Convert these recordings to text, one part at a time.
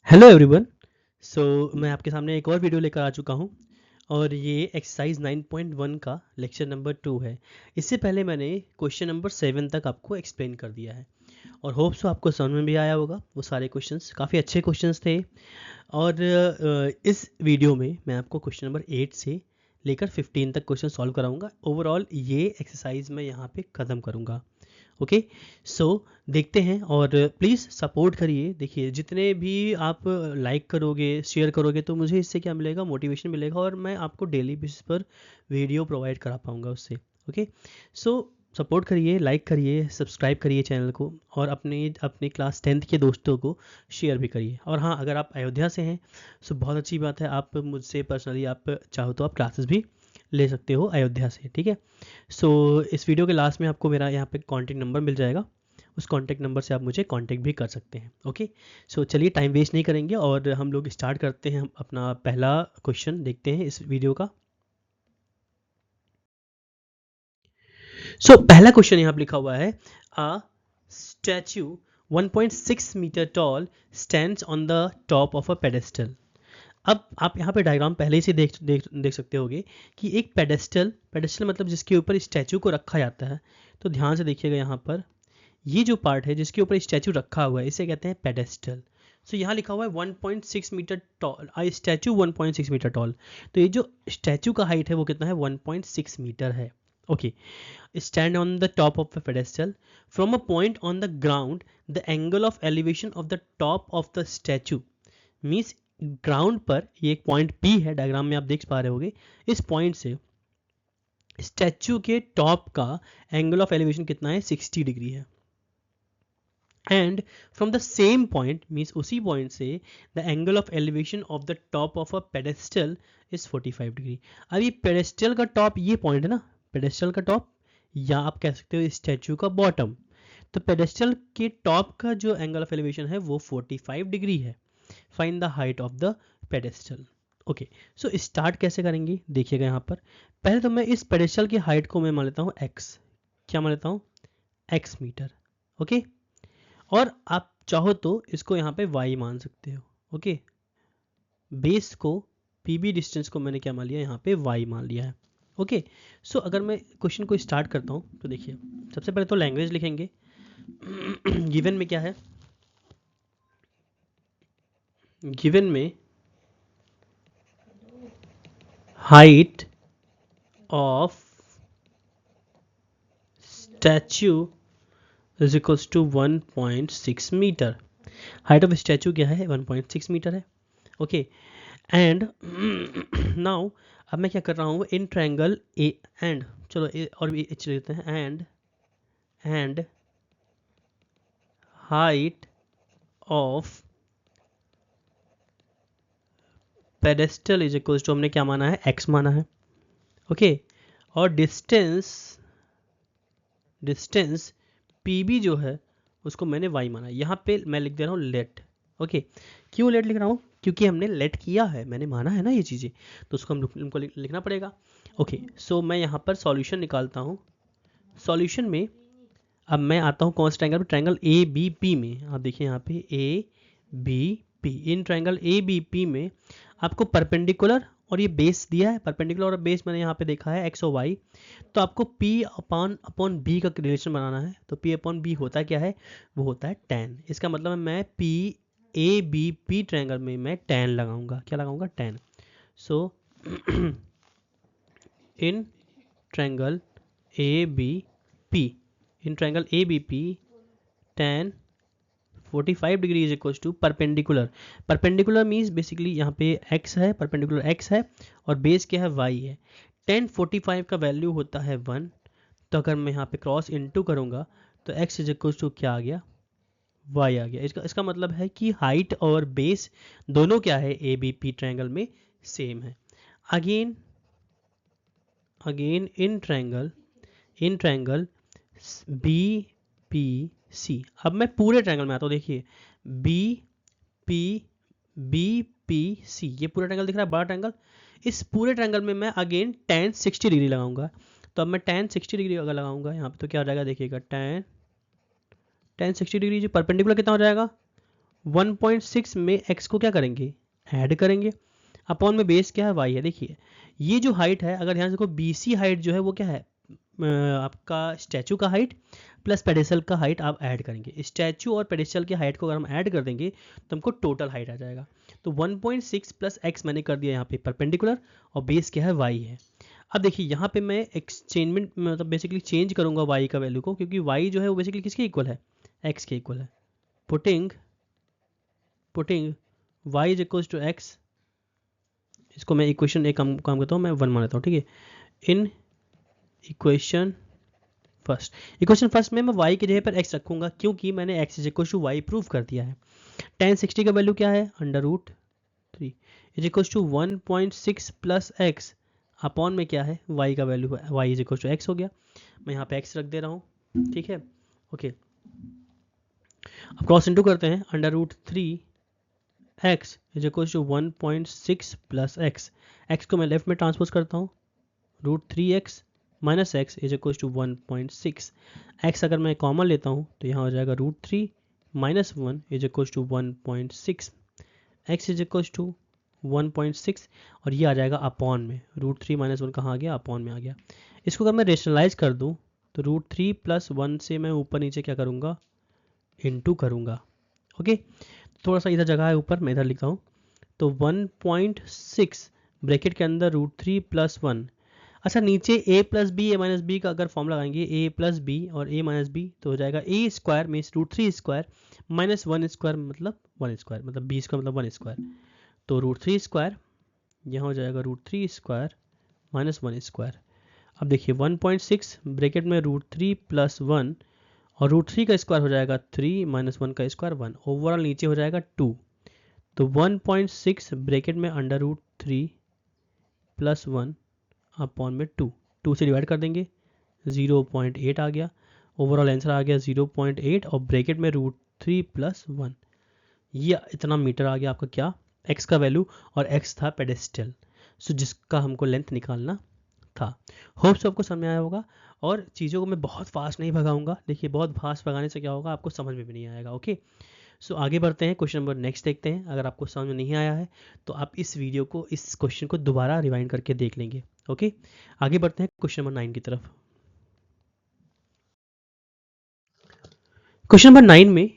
Hello everyone. सो मैं आपके सामने एक और वीडियो लेकर आ चुका हूँ और ये एक्सरसाइज 9.1 का लेक्चर नंबर 2 है। इससे पहले मैंने क्वेश्चन नंबर 7 तक आपको एक्सप्लेन कर दिया है और होप सो आपको समझ में भी आया होगा। वो सारे क्वेश्चंस काफ़ी अच्छे क्वेश्चंस थे और इस वीडियो में मैं आपको क्वेश्चन नंबर 8 से लेकर 15 तक क्वेश्चन सॉल्व कराऊंगा। ओवरऑल ये एक्सरसाइज मैं यहाँ पे ख़त्म करूँगा। ओके, सो देखते हैं और प्लीज़ सपोर्ट करिए। देखिए जितने भी आप लाइक करोगे, शेयर करोगे तो मुझे इससे क्या मिलेगा, मोटिवेशन मिलेगा और मैं आपको डेली बेसिस पर वीडियो प्रोवाइड करा पाऊँगा उससे। ओके, सो सपोर्ट करिए, लाइक करिए, सब्सक्राइब करिए चैनल को और अपने अपने क्लास 10th के दोस्तों को शेयर भी करिए। और हाँ, अगर आप अयोध्या से हैं सो बहुत अच्छी बात है, आप मुझसे पर्सनली आप चाहो तो आप क्लासेस भी ले सकते हो अयोध्या से। ठीक है, सो इस वीडियो के लास्ट में आपको मेरा यहाँ पे कॉन्टैक्ट नंबर मिल जाएगा, उस कॉन्टैक्ट नंबर से आप मुझे कॉन्टैक्ट भी कर सकते हैं। ओके, सो चलिए टाइम वेस्ट नहीं करेंगे और हम लोग स्टार्ट करते हैं। अपना पहला क्वेश्चन देखते हैं इस वीडियो का। पहला क्वेश्चन यहाँ पे लिखा हुआ है, a statue 1.6 metre tall stands on the top of a pedestal. अब आप यहाँ पे डायग्राम पहले से देख सकते होगे कि एक पेडेस्टल, पेडेस्टल मतलब जिसके ऊपर स्टैचू को रखा जाता है। तो ध्यान से देखिएगा, यहाँ पर ये जो पार्ट है जिसके ऊपर स्टैचू रखा हुआ है इसे कहते हैं पेडेस्टल। सो यहाँ लिखा हुआ है 1.6 मीटर टॉल, आई स्टैचू 1.6 मीटर टॉल। तो ये जो स्टैचू का हाइट है वो कितना है, 1.6 मीटर है। Okay, stand on the top of a pedestal from a point on the ground, the angle of elevation of the top of the statue means ground पर, ये एक पॉइंट P है, डायग्राम में आप देख पा रहे होगे। इस पॉइंट से स्टैचू के टॉप का एंगल ऑफ एलिवेशन कितना है, 60 डिग्री है। And from the same point means उसी पॉइंट से the angle of elevation of the top of a pedestal is 45 degree. अब ये पेडेस्टल का टॉप ये पॉइंट है ना, पेडेस्टल का टॉप, या आप कह सकते हो स्टैचू का बॉटम। तो पेडेस्टल के टॉप का जो एंगल ऑफ एलिवेशन है वो 45 डिग्री है। Find the height of the pedestal. Okay, so start कैसे करेंगे देखिएगा। यहाँ पर पहले तो मैं इस पेडेस्टल की हाइट को मैं मान लेता हूँ एक्स। क्या मान लेता हूँ, एक्स मीटर। ओके, और आप चाहो तो इसको यहाँ पे वाई मान सकते हो। ओके, बेस को, पीबी डिस्टेंस को मैंने क्या मान लिया, यहाँ पे वाई मान लिया है। ओके, सो अगर मैं क्वेश्चन को स्टार्ट करता हूँ तो देखिए सबसे पहले तो लैंग्वेज लिखेंगे। गिवन में क्या है, गिवन में height of statue is equals to 1.6 metre. Height of statue क्या है, 1.6 मीटर है। ओके, एंड नाउ अब मैं क्या कर रहा हूँ, इन ट्रायंगल ए एंड, चलो ए और भी एच लेते हैं, and height of pedestal is equals to, हमने क्या माना है, एक्स माना है। ओके, और डिस्टेंस पीबी जो है उसको मैंने वाई माना है। यहाँ पे मैं लिख दे रहा हूँ लेट। ओके, क्यों लेट लिख रहा हूँ, क्योंकि हमने लेट किया है, मैंने माना है ना ये चीज़ें, तो उसको हमको लिखना पड़ेगा। ओके, सो मैं यहाँ पर सॉल्यूशन निकालता हूँ। सॉल्यूशन में अब मैं आता हूँ कौन से ट्रायंगल में, ट्रायंगल ए बी पी में। आप देखिए यहाँ पे A B P, in triangle A B P में आपको परपेंडिकुलर और ये बेस दिया है, परपेंडिकुलर और बेस मैंने यहाँ पे देखा है एक्स और वाई। तो आपको पी अपॉन अपॉन बी का रिलेशन बनाना है। तो पी अपॉन बी होता क्या है, वो होता है tan। इसका मतलब है मैं P A B P triangle में मैं tan लगाऊंगा। क्या लगाऊंगा, tan। So in triangle A B P, in triangle A B P tan 45 degree is equal to perpendicular. Perpendicular means basically यहाँ पे x है, परपेंडिकुलर x है और बेस क्या है, y है। tan 45 का वैल्यू होता है 1। तो अगर मैं यहाँ पे क्रॉस इनटू करूँगा तो x इज इक्वल टू क्या आ गया, y आ गया। इसका मतलब है कि हाइट और बेस दोनों क्या है, ए बी पी ट्रायंगल में सेम है। Again again in triangle B P C. अब मैं पूरे ट्रायंगल में आता हूँ। देखिए बी पी सी, ये पूरा ट्रायंगल दिख रहा है, बड़ा ट्रायंगल। इस पूरे ट्रायंगल में मैं अगेन tan 60 डिग्री लगाऊंगा। तो अब मैं tan 60 डिग्री अगर लगाऊंगा यहाँ पे तो क्या हो जाएगा, देखिएगा tan 60 डिग्री जो परपेंडिकुलर कितना हो जाएगा, 1.6 में x को क्या करेंगे, ऐड करेंगे, अपॉन में बेस क्या है, y है। देखिए ये जो हाइट है, अगर ध्यान से देखो BC हाइट जो है वो क्या है, आपका स्टैचू का हाइट प्लस पेडेस्टल का हाइट आप ऐड करेंगे। स्टैचू और पेडेस्टल की हाइट को अगर हम ऐड कर देंगे तो हमको टोटल हाइट आ जाएगा। तो 1.6 प्लस x मैंने कर दिया यहाँ पे परपेंडिकुलर, और बेस क्या है, y है। अब देखिए यहाँ पे मैं एक्सचेंजमेंट मतलब बेसिकली चेंज करूंगा y का वैल्यू को, क्योंकि y जो है वो बेसिकली किसके इक्वल है, x के इक्वल है। Putting y is equal to x, इसको मैं इक्वेशन एक काम करता हूँ, मैं 1 मान लेता हूँ, ठीक है। इन इक्वेशन फर्स्ट में मैं y की जगह पर x रखूंगा, क्योंकि मैंने x इज इक्वल टू वाई प्रूव कर दिया है। tan 60 का वैल्यू क्या है, √3 is equal to 1.6 plus X, upon में क्या है, y का वैल्यू है, y is equal to x हो गया। मैं यहाँ पे x रख दे रहा हूँ, ठीक है, ओके। अब क्रॉस इंटू करते हैं, √3 x is equal to 1.6 plus X, X को मैं लेफ्ट में ट्रांसपोज करता हूँ, √3x minus X is equal to 1.6। X अगर मैं कॉमन लेता हूँ तो यहाँ हो जाएगा √3 minus 1 is equal to 1.6, X is equal to 1.6, और ये आ जाएगा अपॉन में, √3 माइनस 1 कहाँ आ गया, अपॉन में आ गया। इसको अगर मैं रेशनलाइज कर दूँ तो √3 प्लस 1 से मैं ऊपर नीचे क्या करूँगा, इनटू करूँगा, ओके। थोड़ा सा इधर जगह है ऊपर, मैं इधर लिखता हूँ, तो 1.6 ब्रैकेट के अंदर √3 प्लस 1। अच्छा नीचे a plus B A minus B का अगर फॉर्म लगाएंगे, a प्लस बी और a माइनस बी, तो हो जाएगा a square means √3 square minus 1 square मतलब 1 स्क्वायर, मतलब b स्क्वायर मतलब 1 स्क्वायर, तो √3 स्क्वायर यहाँ हो जाएगा √3 स्क्वायर माइनस 1 स्क्वायर। अब देखिए 1.6 ब्रैकेट में √3 प्लस 1, और √3 का स्क्वायर हो जाएगा 3 माइनस 1 का स्क्वायर 1, ओवरऑल नीचे हो जाएगा 2। तो 1.6 ब्रैकेट में √3 प्लस 1 अपॉन में 2 से डिवाइड कर देंगे, 0.8 आ गया, ओवरऑल आंसर आ गया 0.8, और ब्रैकेट में √3 प्लस 1, ये इतना मीटर आ गया आपका क्या, x का वैल्यू, और x था पेडेस्टल, सो जिसका हमको लेंथ निकालना था। होप सो आपको समझ में आया होगा, और चीज़ों को मैं बहुत फास्ट नहीं भगाऊंगा। देखिए बहुत फास्ट भगाने से क्या होगा, आपको समझ में भी नहीं आएगा, ओके। सो आगे बढ़ते हैं, क्वेश्चन नंबर नेक्स्ट देखते हैं। अगर आपको समझ में नहीं आया है तो आप इस वीडियो को, इस क्वेश्चन को दोबारा रिवाइंड करके देख लेंगे, ओके। आगे बढ़ते हैं क्वेश्चन नंबर 9 की तरफ। क्वेश्चन नंबर 9 में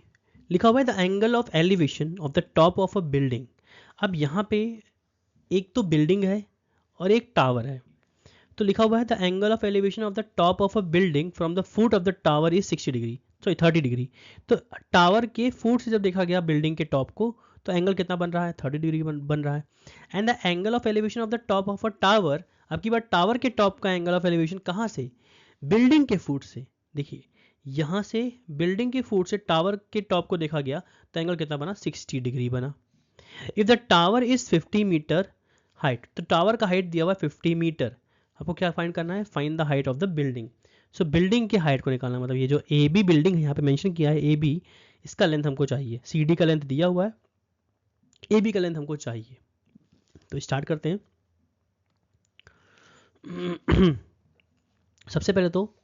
लिखा हुआ है the angle of elevation of the top of a building. अब यहाँ पे एक तो बिल्डिंग है और एक टावर है, तो लिखा हुआ है the angle of elevation of the top of a building from the foot of the tower is 60 degree, sorry 30 degree. तो टावर के फुट से जब देखा गया बिल्डिंग के टॉप को, तो एंगल कितना बन रहा है, 30 डिग्री बन रहा है। And the angle of elevation of the top of a tower, अब की बार टावर के टॉप का एंगल ऑफ एलिवेशन कहाँ से, बिल्डिंग के फुट से। देखिए यहाँ से बिल्डिंग के फुट से टावर के टॉप को देखा गया, तो एंगल कितना बना, 60 डिग्री बना। If the tower is 50 metre height, तो टावर का हाइट दिया हुआ है 50 मीटर, आपको क्या फाइंड करना है, find the height of the building. So building की हाइट को निकालना, मतलब ये जो ए बी बिल्डिंग है यहाँ पे मेंशन किया है, ए बी, इसका लेंथ हमको चाहिए, सी डी का लेंथ दिया हुआ है, ए बी का लेंथ हमको चाहिए। तो स्टार्ट करते हैं। सबसे पहले तो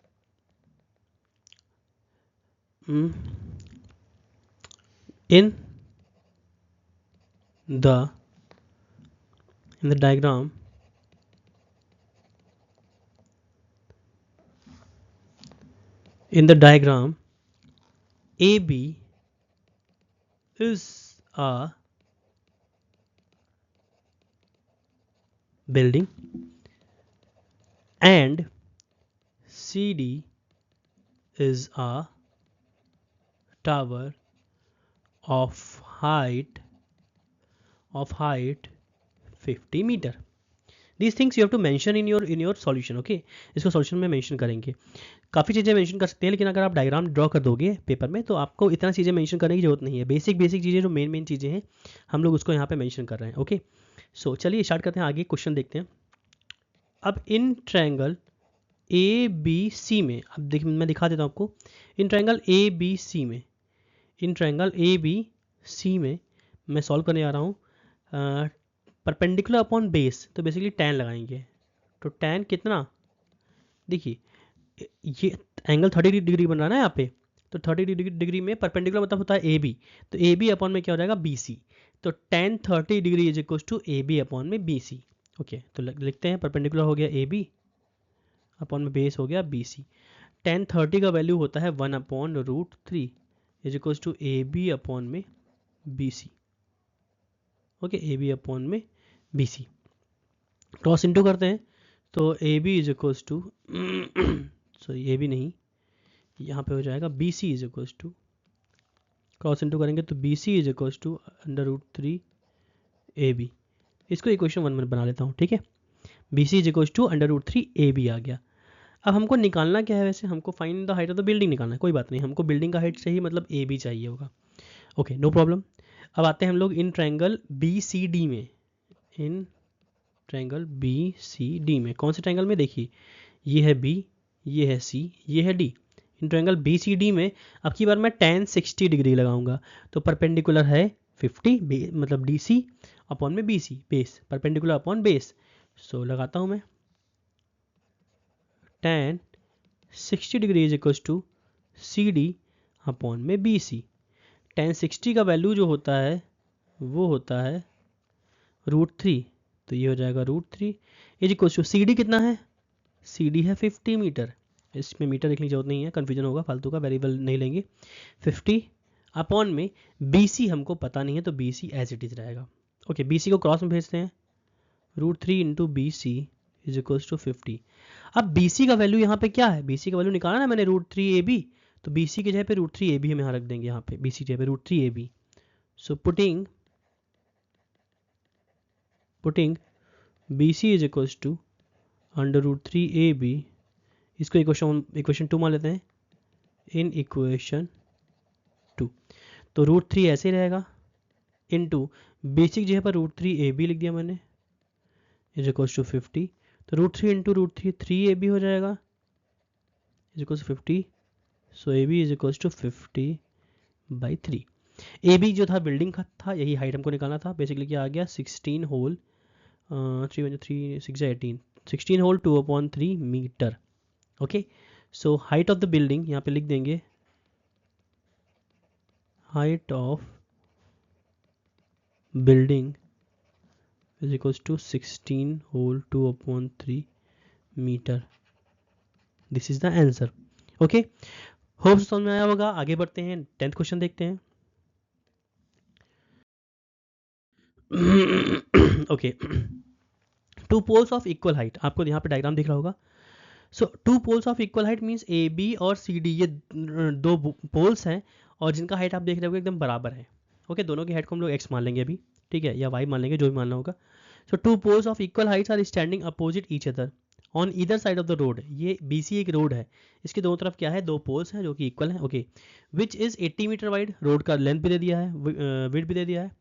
in the diagram AB is a building and CD is a tower of height 50 meter. These things you have to mention in your solution, okay? इसको सॉल्यूशन में मेंशन करेंगे। काफ़ी चीज़ें मेंशन कर सकते हैं, लेकिन अगर आप डायग्राम ड्रॉ कर दोगे पेपर में तो आपको इतना चीज़ें मेंशन करने की जरूरत नहीं है। बेसिक चीज़ें जो मेन चीज़ें हैं हम लोग उसको यहाँ पे मेंशन कर रहे हैं, ओके। सो चलिए स्टार्ट करते हैं, आगे क्वेश्चन देखते हैं। अब इन ट्रायंगल ए बी सी में, अब मैं दिखा देता हूँ आपको, इन ट्रायंगल ए बी सी में मैं सॉल्व करने जा रहा हूँ परपेंडिकुलर अपॉन बेस, तो बेसिकली tan लगाएंगे। तो tan कितना, देखिए ये एंगल 30 डिग्री बन रहा है ना यहाँ पे, तो 30 डिग्री में परपेंडिकुलर मतलब होता है ए बी, तो ए बी अपॉन में क्या हो जाएगा बी सी, तो tan 30 degree is equal to A B upon में बी सी। ओके, तो लिखते हैं परपेंडिकुलर हो गया ए बी अपॉन में बेस हो गया बी सी। टेन 30 का वैल्यू होता है 1/√3 is equal to A B upon में B C. Okay, A B upon में बी सी, क्रॉस इंटू करते हैं तो A B is equal to sorry A B नहीं, यहाँ पे हो जाएगा B C is equal to, cross into करेंगे तो B C is equal to √3 A B. इसको इक्वेशन 1 में बना लेता हूँ, ठीक है। B C is equal to √3 A B आ गया। अब हमको निकालना क्या है, वैसे हमको find the height of the building निकालना है, कोई बात नहीं, हमको बिल्डिंग का हाइट चाहिए, मतलब ए बी चाहिए होगा। Okay, no problem. अब आते हैं हम लोग in triangle B C D में, in triangle B C D में, कौन से ट्रायंगल में, देखिए ये है बी, ये है सी, ये है D. In triangle B C D में अब की बार मैं tan 60 डिग्री लगाऊंगा, तो परपेंडिकुलर है 50 मतलब डी सी अपॉन में B C, base perpendicular upon base. So लगाता हूं मैं tan 60 degree is equal to C D upon में बी सी। tan 60 का वैल्यू जो होता है वो होता है √3, तो ये हो जाएगा √3 is equal to C D कितना है, सी डी है 50 मीटर, इसमें मीटर लिखने की जरूरत नहीं है, कन्फ्यूजन होगा फालतू का, वेरिएबल नहीं लेंगे। 50 अपॉन में बी सी हमको पता नहीं है, तो B C as it is रहेगा। ओके, बी सी को क्रॉस में भेजते हैं, √3 into B C is equal to 50। अब बी सी का वैल्यू यहाँ पे क्या है, बी सी का वैल्यू निकाला ना मैंने √3 ए बी, तो बी सी की जगह पे √3 ए बी हम यहाँ रख देंगे, यहाँ पे बी सी की जगह पे √3 A B. So putting B C is equal to √3 A B, इसको इक्वेशन 2 मान लेते हैं, इन इक्वेशन 2, तो √3 ऐसे ही रहेगा, इनटू बेसिक जगह पर √3 ए बी लिख दिया मैंने इज इक्वल टू 50, तो √3 इंटू √3 3 ए बी हो जाएगा is equal to 50। So A B is equal to 50/3। A B जो था बिल्डिंग का था, यही हाइट हमको निकालना था, बेसिकली क्या आ गया 16 whole 3 3 6 18, 16 whole 2/3 metre. Okay, so height of the building यहाँ पे लिख देंगे, height of building is equals to 16 whole 2/3 metre. This is the answer. Okay, hope समझ में आया होगा। आगे बढ़ते हैं, 10th क्वेश्चन देखते हैं। Okay, two poles of equal height, आपको यहाँ पे डायग्राम दिख रहा होगा। So two poles of equal height means A B और सी डी, ये दो पोल्स हैं और जिनका हाइट आप देख रहे हो एकदम बराबर है। ओके, दोनों की हाइट को हम लोग एक्स मान लेंगे अभी, ठीक है, या वाई मान लेंगे, जो भी मानना होगा। So two poles of equal heights are standing opposite each other on either side of the road. ये बी सी एक रोड है, इसके दोनों तरफ क्या है, दो पोल्स हैं जो कि इक्वल हैं। Okay, which is 80 metre wide, road का लेंथ भी दे दिया है, विड्थ भी दे दिया है।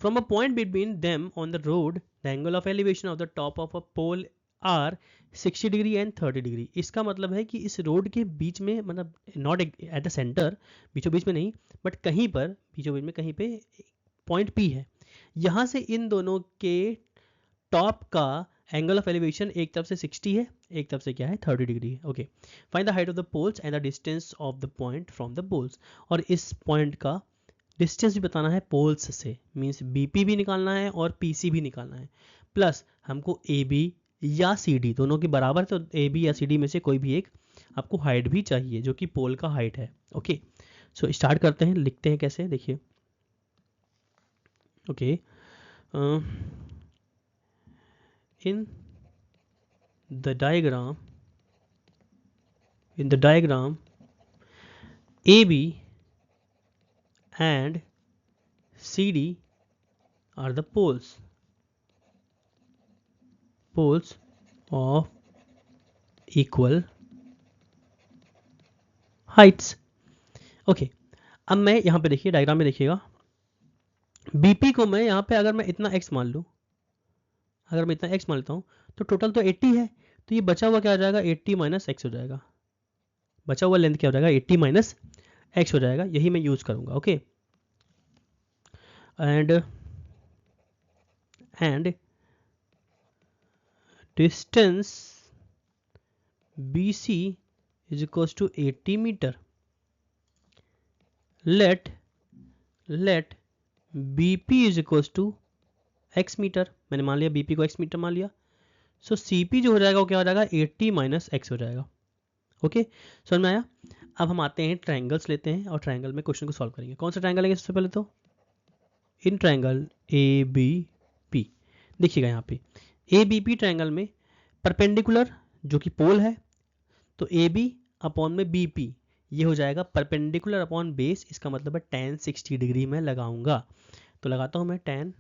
From a point between them on the road the angle of elevation of the top of a pole are 60 degree and 30 degree. इसका मतलब है कि इस रोड के बीच में, मतलब नॉट एट द सेंटर, बीचों बीच में नहीं, बट कहीं पर बीचों बीच में कहीं पे पॉइंट पी है, यहाँ से इन दोनों के टॉप का एंगल ऑफ एलिवेशन एक तरफ से 60 है, एक तरफ से क्या है 30 डिग्री है। Okay, find the height of the poles and the distance of the point from the poles. और इस पॉइंट का डिस्टेंस भी बताना है पोल्स से, मीन्स बीपी भी निकालना है और पीसी भी निकालना है, प्लस हमको ए बी या सी डी दोनों के बराबर, तो ए बी या सी डी में से कोई भी एक आपको हाइट भी चाहिए जो कि पोल का हाइट है। ओके, सो स्टार्ट करते हैं, लिखते हैं कैसे, देखिए। Okay, in the diagram AB and CD are the poles of equal heights. Okay, अब मैं यहाँ पे देखिए डायग्राम में देखिएगा, बीपी को मैं यहाँ पे अगर मैं इतना x मान लूँ, अगर मैं इतना x मान लेता हूँ, तो टोटल तो 80 है, तो ये बचा हुआ क्या हो जाएगा, 80 माइनस एक्स हो जाएगा, बचा हुआ लेंथ क्या हो जाएगा, 80 माइनस एक्स हो जाएगा, यही मैं यूज करूंगा। Okay, and distance BC is equals to 80 metre. Let BP is equals to x metre, मैंने मान लिया BP को x मीटर मान लिया। सो CP जो हो जाएगा वो क्या हो जाएगा 80 माइनस x हो जाएगा। ओके, समझ में आया। अब हम आते हैं ट्रायंगल्स लेते हैं और ट्रायंगल में क्वेश्चन को सॉल्व करेंगे। कौन सा ट्रायंगल लेंगे सबसे पहले तो इन ट्रायंगल ABP। देखिएगा यहाँ पे ABP ट्रायंगल में परपेंडिकुलर जो कि पोल है तो AB अपॉन में BP ये हो जाएगा परपेंडिकुलर अपॉन बेस, इसका मतलब है tan 60 डिग्री में लगाऊंगा। तो लगाता हूं मैं tan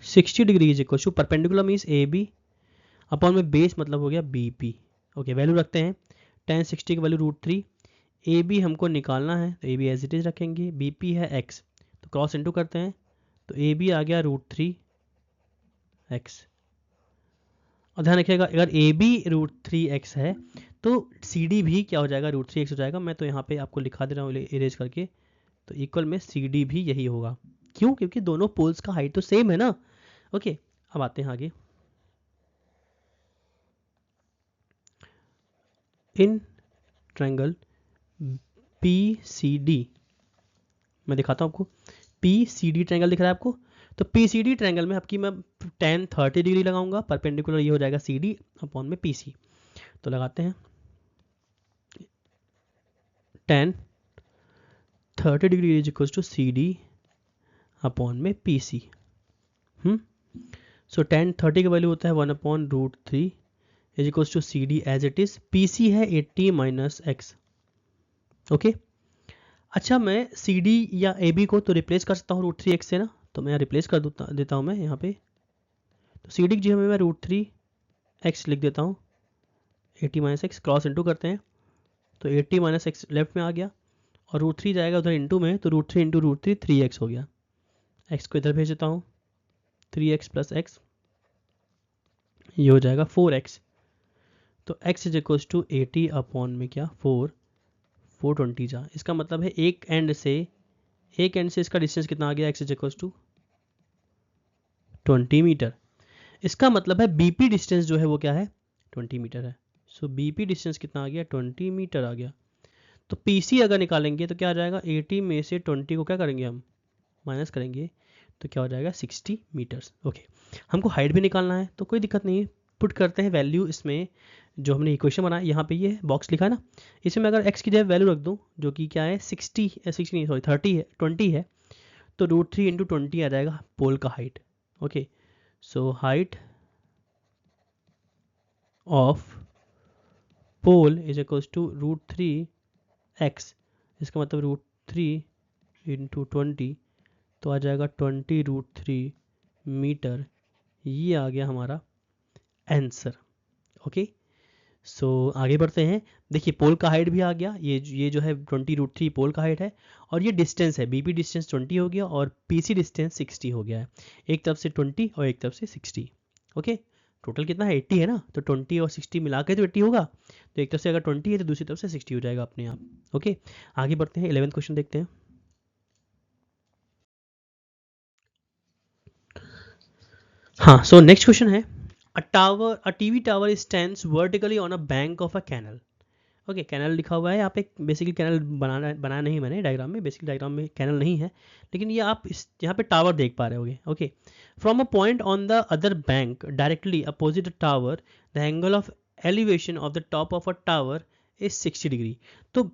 60 degree is equal to perpendicular means AB upon में बेस मतलब हो गया BP। ओके, वैल्यू रखते हैं tan 60 की वैल्यू √3। AB हमको निकालना है तो AB एज इट इज रखेंगे, BP है x तो क्रॉस इनटू करते हैं तो AB आ गया √3x। और ध्यान रखिएगा अगर AB √3x है तो CD भी क्या हो जाएगा √3x हो जाएगा। मैं तो यहाँ पे आपको लिखा दे रहा हूँ इरेज करके, तो इक्वल में CD भी यही होगा। क्यों? क्योंकि दोनों पोल्स का हाइट तो सेम है ना। ओके, अब आते हैं आगे। इन ट्रायंगल PCD मैं दिखाता हूँ आपको, PCD ट्रायंगल दिख रहा है आपको। तो PCD ट्रायंगल में आपकी मैं tan 30 डिग्री लगाऊंगा, परपेंडिकुलर ये हो जाएगा CD अपॉन में PC। तो लगाते हैं tan 30 degree is equal to CD upon में PC। सो tan 30 का वैल्यू होता है 1 upon √3 is equal to CD as it is. PC है 80 माइनस x। ओके, अच्छा मैं CD या AB को तो रिप्लेस कर सकता हूँ √3x से ना, तो मैं रिप्लेस कर देता हूँ मैं यहाँ पे। तो CD की जगह में मैं √3x लिख देता हूँ, 80 माइनस x क्रॉस इंटू करते हैं तो 80 माइनस x लेफ्ट में आ गया और √3 जाएगा उधर इंटू में, तो √3 इंटू √3 3x हो गया। x को इधर भेज देता हूँ, 3x प्लस x ये हो जाएगा 4x। तो x is equal to 80 upon में क्या 420 जा। इसका मतलब है एक एंड से इसका डिस्टेंस कितना आ गया, x is equal to 20 metre. इसका मतलब है BP डिस्टेंस जो है वो क्या है 20 मीटर है। सो BP डिस्टेंस कितना आ गया 20 मीटर आ गया। तो PC अगर निकालेंगे तो क्या आ जाएगा 80 में से 20 को क्या करेंगे हम माइनस करेंगे तो क्या हो जाएगा 60 मीटर्स। ओके, हमको हाइट भी निकालना है तो कोई दिक्कत नहीं है, पुट करते हैं वैल्यू इसमें। जो हमने इक्वेशन बनाया यहाँ पे ये बॉक्स लिखा है ना, इसमें मैं अगर x की जगह वैल्यू रख दूँ जो कि क्या है 60 नहीं सॉरी 30 है 20 है, तो √3 इंटू 20 आ जाएगा पोल का height. Okay, so height of pole is equals to √3x। इसका मतलब √3 इंटू 20 तो आ जाएगा 20 √3 मीटर। ये आ गया हमारा आंसर। ओके, सो आगे बढ़ते हैं। देखिए पोल का हाइट भी आ गया, ये जो है 20 √3 पोल का हाइट है और ये डिस्टेंस है BP डिस्टेंस 20 हो गया और PC डिस्टेंस 60 हो गया है। एक तरफ से 20 और एक तरफ से 60। ओके, टोटल कितना है 80 है ना, तो 20 और 60 मिला के तो 80 होगा। तो एक तरफ से अगर 20 है तो दूसरी तरफ से 60 हो जाएगा अपने आप। ओके, आगे बढ़ते हैं 11th क्वेश्चन देखते हैं। हाँ, सो नेक्स्ट क्वेश्चन है a TV tower stands vertically on a bank of a canal। Okay, canal लिखा हुआ है यहाँ पे। बेसिकली कैनल बनाया नहीं मैंने डायग्राम में, बेसिकली डायग्राम में कैनल नहीं है, लेकिन ये आप इस यहाँ पे टावर देख पा रहे होगे। Okay, from a point on the other bank directly opposite the tower the angle of elevation of the top of a tower is 60 degree. तो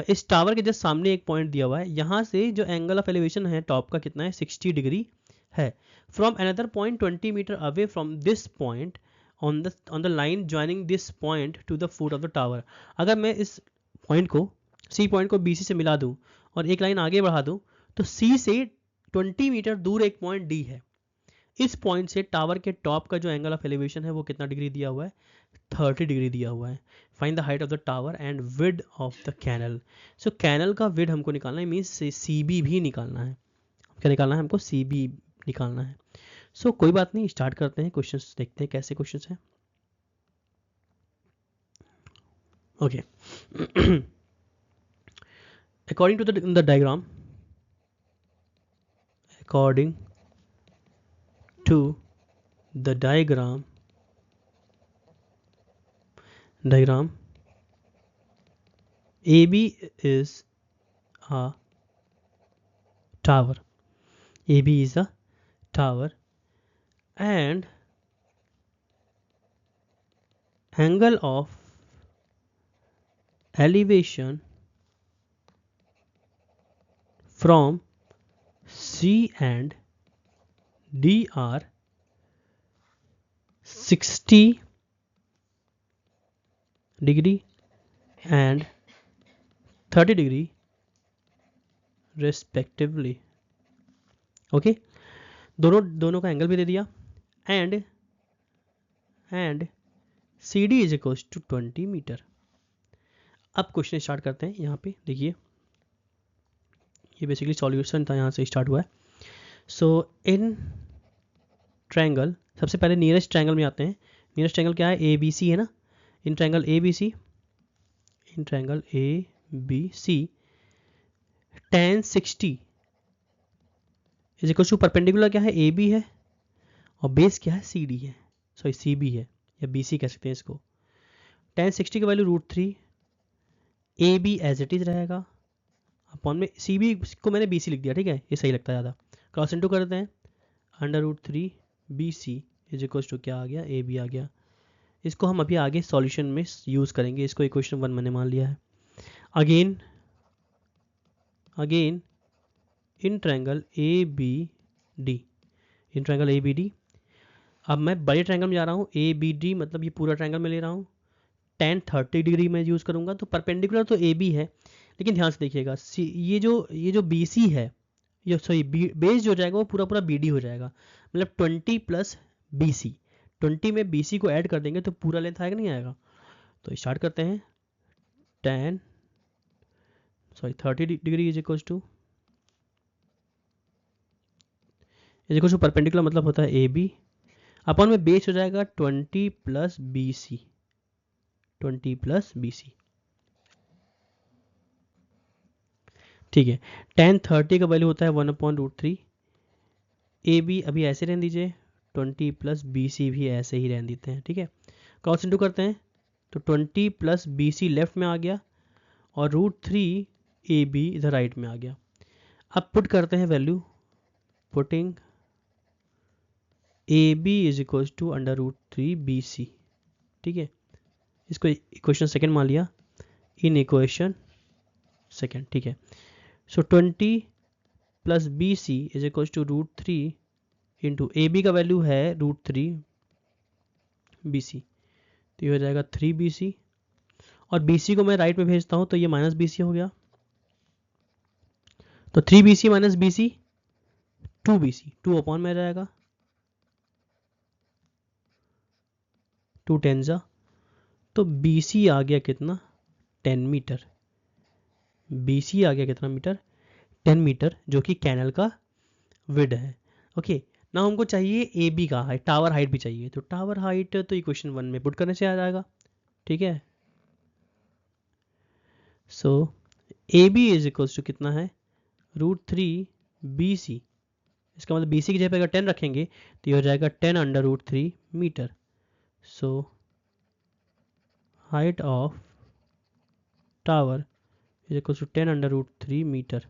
इस टावर के जस्ट सामने एक पॉइंट दिया हुआ है, यहाँ से जो एंगल ऑफ एलिवेशन है टॉप का कितना है 60 डिग्री है। From another point 20 metre away from this point on the line joining this point to the foot of the tower। अगर मैं इस पॉइंट को C पॉइंट को BC से मिला दूं और एक लाइन आगे बढ़ा दूं तो C से 20 मीटर दूर एक पॉइंट D है। इस पॉइंट से टावर के टॉप का जो एंगल ऑफ एलिवेशन है वो कितना डिग्री दिया हुआ है 30 डिग्री दिया हुआ है। Find the height of the tower and width of the canal. So canal का विड्थ हमको निकालना है, मीन्स CB भी निकालना है। क्या निकालना है हमको CB निकालना है। सो कोई बात नहीं, स्टार्ट करते हैं, क्वेश्चंस देखते हैं कैसे क्वेश्चंस हैं। Okay, according to the diagram, according to the diagram AB is a tower. AB is a tower, and angle of elevation from C and D are 60 degree and 30 degree respectively. Okay, दोनों का angle भी दे दिया, and CD is equals to 20 metre. अब question start करते हैं. यहाँ पे देखिए, ये बेसिकली सॉल्यूशन था, यहाँ से स्टार्ट हुआ है. सो इन ट्रायंगल, सबसे पहले नियरेस्ट ट्रायंगल में आते हैं. नियरेस्ट ट्रायंगल क्या है? ABC है ना. In triangle ABC, tan 60 is equal to perpendicular क्या है? AB है, और बेस क्या है? CD है, सॉरी CB है, या BC कह सकते हैं इसको. tan 60 की value √3, AB as it is रहेगा, अपॉन में CB को मैंने BC लिख दिया, ठीक है, ये सही लगता है ज़्यादा. क्रॉस इनटू करते हैं, √3 BC इज इक्वल टू क्या आ गया? AB आ गया. इसको हम अभी आगे सॉल्यूशन में यूज़ करेंगे. इसको इक्वेशन 1 मैंने मान लिया है. अगेन इन ट्रायंगल ABD, अब मैं बड़े ट्रायंगल में जा रहा हूँ. ABD मतलब ये पूरा ट्रायंगल में ले रहा हूँ. tan 30 डिग्री में यूज़ करूँगा, तो परपेंडिकुलर तो AB है, लेकिन ध्यान से देखिएगा, ये जो BC है, ये सॉरी बेस जो जाएगा वो पूरा BD हो जाएगा. मतलब 20 प्लस BC, 20 में BC को ऐड कर देंगे तो पूरा लेंथ आएगा, नहीं आएगा. तो स्टार्ट करते हैं. 30 degree is equal to perpendicular, मतलब होता है AB, अपॉन में बेस हो जाएगा 20 प्लस BC. ठीक है. tan 30 का वैल्यू होता है 1/√3. AB अभी ऐसे रहने दीजिए, 20 प्लस BC भी ऐसे ही रहने देते हैं, ठीक है. क्रॉस इनटू करते हैं, तो 20 प्लस BC लेफ्ट में आ गया, और √3 AB इधर राइट में आ गया. अब पुट करते हैं value, putting AB is equal to √3 BC, ठीक है. इसको इक्वेशन सेकंड मान लिया, इन इक्वेशन सेकंड, ठीक है. So 20 plus BC is equal to √3 into AB का वैल्यू है √3 BC, तो ये हो जाएगा 3 BC, और BC को मैं राइट में भेजता हूँ तो ये माइनस BC हो गया. तो 3 BC minus BC 2 BC, 2 upon में जाएगा, 2 10 जा, तो BC आ गया कितना? 10 मीटर. BC आ गया कितना मीटर? 10 मीटर, जो कि कैनल का विड्थ है. ओके, ना हमको चाहिए AB का हाइट, टावर हाइट भी चाहिए. तो टावर हाइट तो इक्वेशन 1 में पुट करने से आ जाएगा, ठीक है. सो AB इज इक्वल्स टू कितना है? √3 BC. इसका मतलब BC की जगह पे अगर 10 रखेंगे तो ये हो जाएगा 10/√3 metre. So height of tower is equal to 10/√3 metre.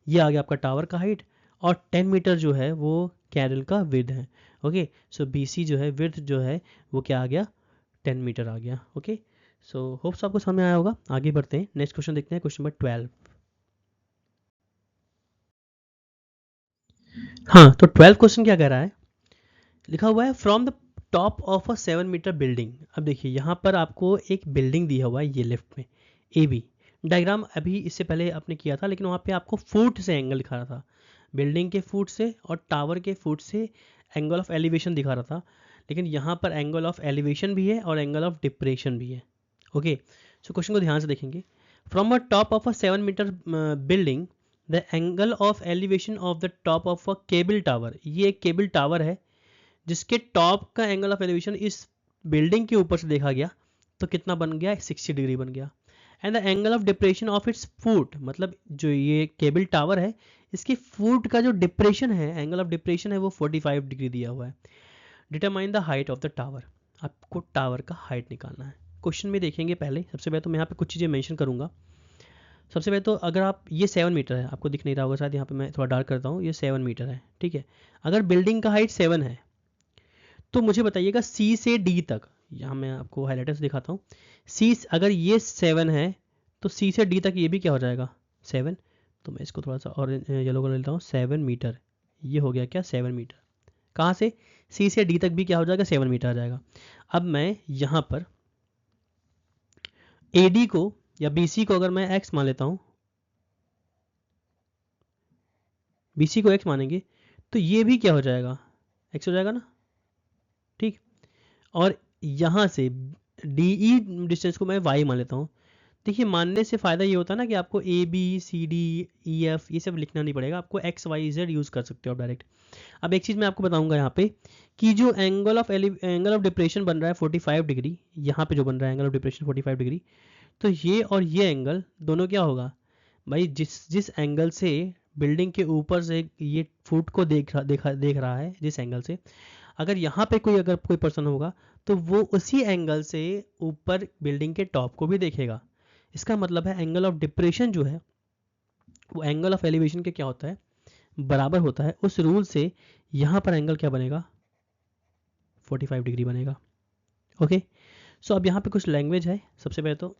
ये आ गया आपका टावर का हाइट, और 10 मीटर जो है वो कैनल का विड्थ है. ओके, सो BC जो है विड्थ जो है वो क्या आ गया? 10 मीटर आ गया. ओके, सो होप्स आपको समझ में आया होगा. आगे बढ़ते हैं, नेक्स्ट क्वेश्चन देखते हैं, क्वेश्चन नंबर 12. हाँ, तो 12 क्वेश्चन क्या कह रहा है? लिखा हुआ है from the top of a 7 metre building. अब देखिए, यहाँ पर आपको एक बिल्डिंग दिया हुआ है, ये लेफ्ट में AB. डायग्राम अभी इससे पहले आपने किया था, लेकिन वहाँ पे आपको फुट से एंगल दिखा रहा था, बिल्डिंग के फुट से और टावर के फुट से एंगल ऑफ एलिवेशन दिखा रहा था. लेकिन यहाँ पर एंगल ऑफ एलिवेशन भी है और एंगल ऑफ डिप्रेशन भी है. ओके, सो क्वेश्चन को ध्यान से देखेंगे. From a top of a 7 metre building, the angle of elevation of the top of a cable tower. ये एक केबल टावर है जिसके टॉप का एंगल ऑफ एलिवेशन इस बिल्डिंग के ऊपर से देखा गया तो कितना बन गया? 60 डिग्री बन गया. And the angle of depression of its foot, मतलब जो ये केबल टावर है इसके फुट का जो डिप्रेशन है, एंगल ऑफ डिप्रेशन है, वो 45 डिग्री दिया हुआ है. Determine the height of the tower. आपको टावर का हाइट निकालना है. क्वेश्चन में देखेंगे पहले, सबसे पहले तो मैं यहाँ पे कुछ चीज़ें मेंशन करूंगा. सबसे पहले तो अगर आप, ये 7 मीटर है, आपको दिख नहीं रहा होगा शायद, यहाँ पे मैं थोड़ा डार्क करता हूँ, ये 7 मीटर है, ठीक है। अगर बिल्डिंग का हाइट 7 है तो मुझे बताइएगा सी से डी तक, यहाँ मैं आपको हाईलाइटर से दिखाता हूँ। सी अगर ये 7 है तो सी से डी तक ये भी क्या हो जाएगा, 7। तो मैं इसको थोड़ा सा और येलो कर लेता हूँ, 7 मीटर। ये हो गया क्या, 7 मीटर। कहाँ से, सी से डी तक भी क्या हो जाएगा, 7 मीटर आ जाएगा। अब मैं यहाँ पर ए डी को या बी सी को अगर मैं एक्स मान लेता हूँ, बी सी को एक्स मानेंगे तो ये भी क्या हो जाएगा, एक्स हो जाएगा ना, ठीक। और यहाँ से डी ई डिस्टेंस को मैं वाई मान लेता हूँ। देखिए, मानने से फ़ायदा ये होता है ना कि आपको A B C D E F ये सब लिखना नहीं पड़ेगा, आपको एक्स वाई जेड यूज़ कर सकते हो आप डायरेक्ट। अब एक चीज़ मैं आपको बताऊंगा यहाँ पे कि जो एंगल ऑफ डिप्रेशन बन रहा है 45 डिग्री, यहाँ पे जो बन रहा है एंगल ऑफ डिप्रेशन 45 डिग्री, तो ये और ये एंगल दोनों क्या होगा भाई, जिस जिस एंगल से बिल्डिंग के ऊपर से ये फुट को देख रहा है, जिस एंगल से, अगर यहाँ पे अगर कोई पर्सन होगा तो वो उसी एंगल से ऊपर बिल्डिंग के टॉप को भी देखेगा। इसका मतलब है एंगल ऑफ डिप्रेशन जो है वो एंगल ऑफ एलिवेशन के क्या होता है, बराबर होता है। उस रूल से यहाँ पर एंगल क्या बनेगा, 45 डिग्री बनेगा। ओके, सो अब यहाँ पे कुछ लैंग्वेज है। सबसे पहले तो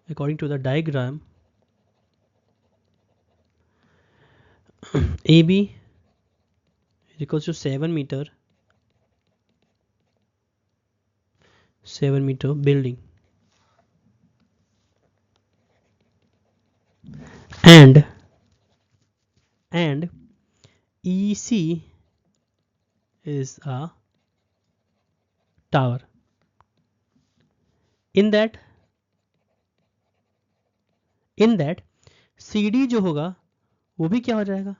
according to the diagram, AB is equals to 7 meter building, and EC is a tower. In that CD जो होगा वो भी क्या हो जाएगा,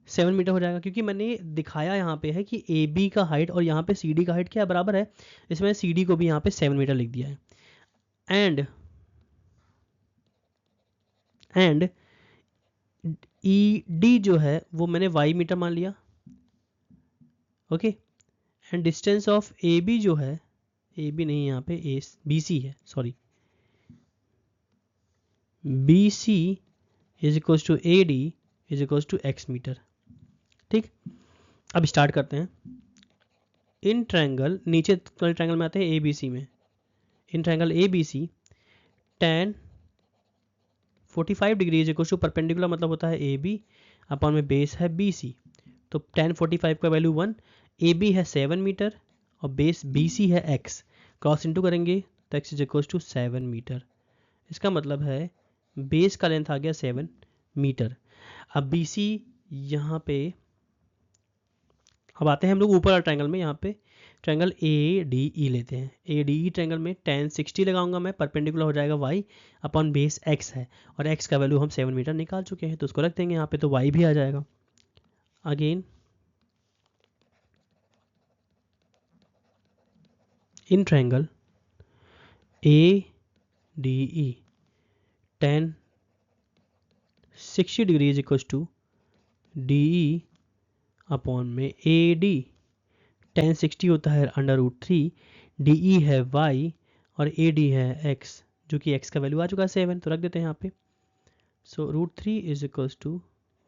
7 मीटर हो जाएगा, क्योंकि मैंने दिखाया यहाँ पे है कि ए बी का हाइट और यहाँ पे सी डी का हाइट क्या बराबर है, इसमें सी डी को भी यहाँ पे 7 मीटर लिख दिया है। एंड ई डी जो है वो मैंने वाई मीटर मान लिया। Okay, and distance of A B जो है, ए बी नहीं, यहाँ पे ए बी सी है, sorry, B C is equals to A D is equals to X metre. ठीक, अब स्टार्ट करते हैं। इन ट्रायंगल, नीचे ट्रायंगल में आते हैं ए बी सी में, in triangle A B C tan 45 degree is equal to perpendicular, मतलब होता है ए बी अपॉन में बेस है बी सी। तो tan 45 का वैल्यू 1, ए बी है 7 मीटर और बेस बी सी है x, क्रॉस इंटू करेंगे तो x is equal to 7 metre. इसका मतलब है बेस का लेंथ आ गया 7 मीटर। अब बी सी यहाँ पे, अब आते हैं हम लोग ऊपर वाले ट्रायंगल में, यहाँ पे ट्रायंगल ए डी ई लेते हैं। ए डी ई ट्रायंगल में tan 60 लगाऊंगा मैं, परपेंडिकुलर हो जाएगा y अपॉन बेस x है, और x का वैल्यू हम 7 मीटर निकाल चुके हैं तो उसको रख देंगे यहाँ पे, तो y भी आ जाएगा। Again in triangle A D E tan 60 degree is equal to D E upon में ए डी, tan 60 होता है √3, डी ई है y और ए डी है x, जो कि x का वैल्यू आ चुका है 7, तो रख देते हैं यहाँ पे। So √3 is equals to